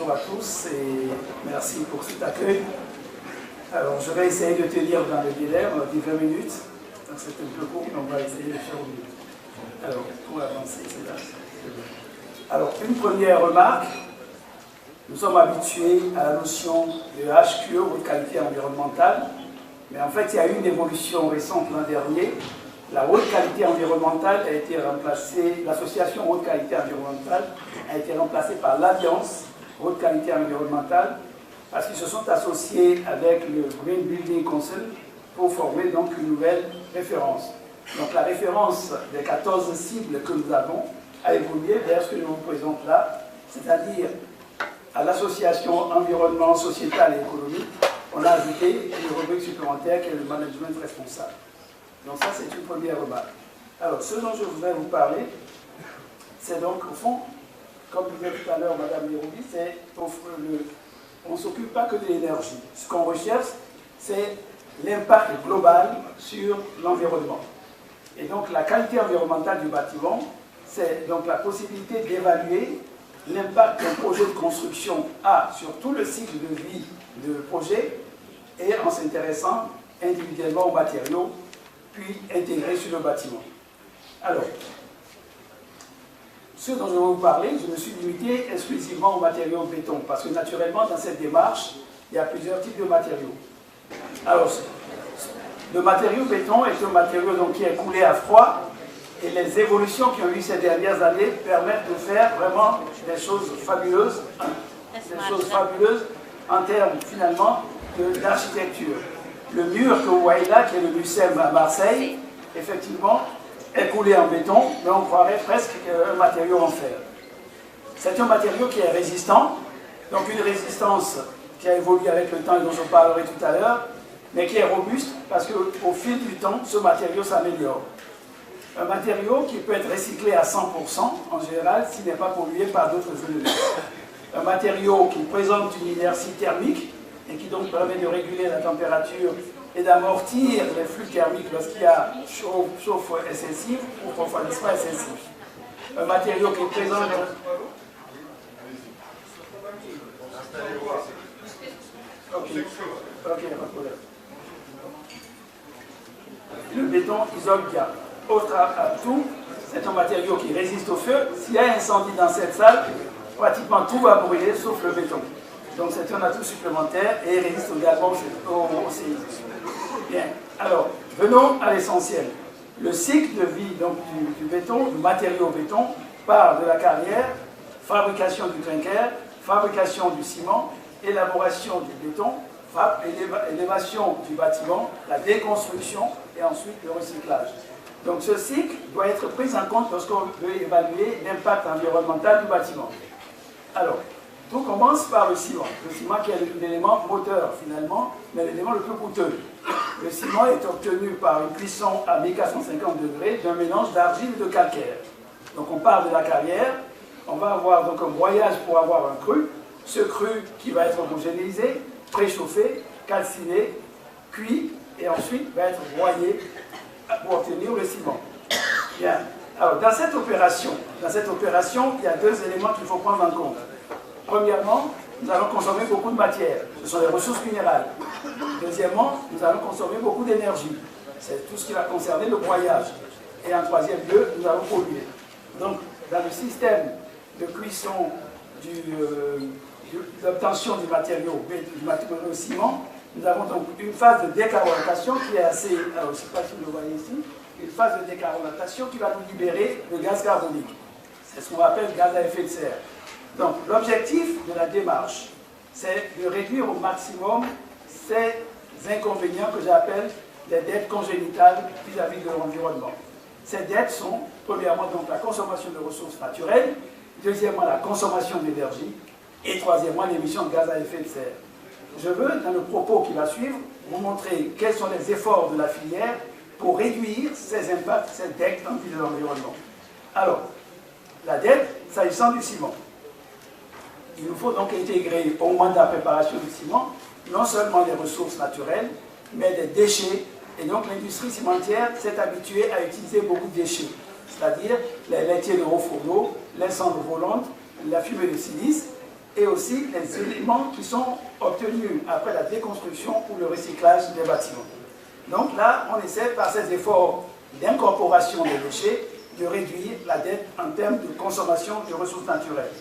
Bonjour à tous et merci pour cet accueil. Alors, je vais essayer de tenir dans le délai, on a dit 20 minutes, donc c'est un peu court, mais on va essayer de faire au mieux. Alors, pour avancer, c'est là. Alors, une première remarque, nous sommes habitués à la notion de HQE, haute qualité environnementale, mais en fait, il y a eu une évolution récente l'an dernier. La haute qualité environnementale a été remplacée, l'association haute qualité environnementale a été remplacée par l'Alliance haute qualité environnementale, parce qu'ils se sont associés avec le Green Building Council pour former donc une nouvelle référence. Donc la référence des 14 cibles que nous avons a évolué vers ce que je vous présente là, c'est-à-dire à l'association environnement, sociétal et économique, on a ajouté une rubrique supplémentaire qui est le management responsable. Donc ça, c'est une première remarque. Alors, ce dont je voudrais vous parler, c'est donc, au fond, comme disait tout à l'heure Mme Nairobi, c'est on ne s'occupe pas que de l'énergie. Ce qu'on recherche, c'est l'impact global sur l'environnement. Et donc, la qualité environnementale du bâtiment, c'est donc la possibilité d'évaluer l'impact qu'un projet de construction a sur tout le cycle de vie du projet et en s'intéressant individuellement aux matériaux puis intégrés sur le bâtiment. Alors, ce dont je vais vous parler, je me suis limité exclusivement aux matériaux béton, parce que naturellement, dans cette démarche, il y a plusieurs types de matériaux. Alors, le matériau béton est un matériau donc, qui est coulé à froid, et les évolutions qui ont eu ces dernières années permettent de faire vraiment des choses fabuleuses, en termes finalement d'architecture. Le mur que vous voyez là, qui est le MUSEM à Marseille, effectivement, est coulé en béton, mais on croirait presque un matériau en fer. C'est un matériau qui est résistant, donc une résistance qui a évolué avec le temps et dont je parlerai tout à l'heure, mais qui est robuste parce qu'au fil du temps, ce matériau s'améliore. Un matériau qui peut être recyclé à 100% en général s'il n'est pas pollué par d'autres éléments. Un matériau qui présente une inertie thermique et qui donc permet de réguler la température et d'amortir les flux thermiques lorsqu'il y a chauffe excessif ou refroidissement excessif. Un matériau qui présente... Ok, pas de problème. Le béton isole bien. Autre atout, c'est un matériau qui résiste au feu. S'il y a un incendie dans cette salle, pratiquement tout va brûler sauf le béton. Donc c'est un atout supplémentaire et résiste également au séisme. Bien, alors venons à l'essentiel. Le cycle de vie donc, du béton, du matériau béton, part de la carrière, fabrication du clinker, fabrication du ciment, élaboration du béton, élévation du bâtiment, la déconstruction et ensuite le recyclage. Donc ce cycle doit être pris en compte lorsqu'on veut évaluer l'impact environnemental du bâtiment. Alors, tout commence par le ciment qui est l'élément moteur finalement, mais l'élément le plus coûteux. Le ciment est obtenu par une cuisson à 1450 degrés d'un mélange d'argile et de calcaire. Donc on part de la carrière, on va avoir donc un broyage pour avoir un cru, ce cru qui va être homogénéisé, préchauffé, calciné, cuit et ensuite va être broyé pour obtenir le ciment. Bien. Alors dans cette opération, il y a deux éléments qu'il faut prendre en compte. Premièrement, nous allons consommer beaucoup de matière, ce sont les ressources minérales. Deuxièmement, nous allons consommer beaucoup d'énergie, c'est tout ce qui va concerner le broyage. Et en troisième lieu, nous allons polluer. Donc, dans le système de cuisson d'obtention du matériau ciment, nous avons donc une phase de décarbonatation qui est assez, alors, je ne sais pas si vous le voyez ici, une phase de décarbonatation qui va nous libérer le gaz carbonique. C'est ce qu'on appelle gaz à effet de serre. Donc, l'objectif de la démarche, c'est de réduire au maximum ces inconvénients que j'appelle les dettes congénitales vis-à-vis de l'environnement. Ces dettes sont, premièrement, donc, la consommation de ressources naturelles, deuxièmement, la consommation d'énergie, et troisièmement, l'émission de gaz à effet de serre. Je veux, dans le propos qui va suivre, vous montrer quels sont les efforts de la filière pour réduire ces impacts, ces dettes en vue de l'environnement. Alors, la dette, s'agissant du ciment. Il nous faut donc intégrer au moment de la préparation du ciment non seulement les ressources naturelles, mais des déchets. Et donc l'industrie cimentière s'est habituée à utiliser beaucoup de déchets, c'est-à-dire les laitiers de hauts fourneaux, les cendres volantes, la fumée de silice, et aussi les éléments qui sont obtenus après la déconstruction ou le recyclage des bâtiments. Donc là, on essaie par ces efforts d'incorporation des déchets de réduire la dette en termes de consommation de ressources naturelles.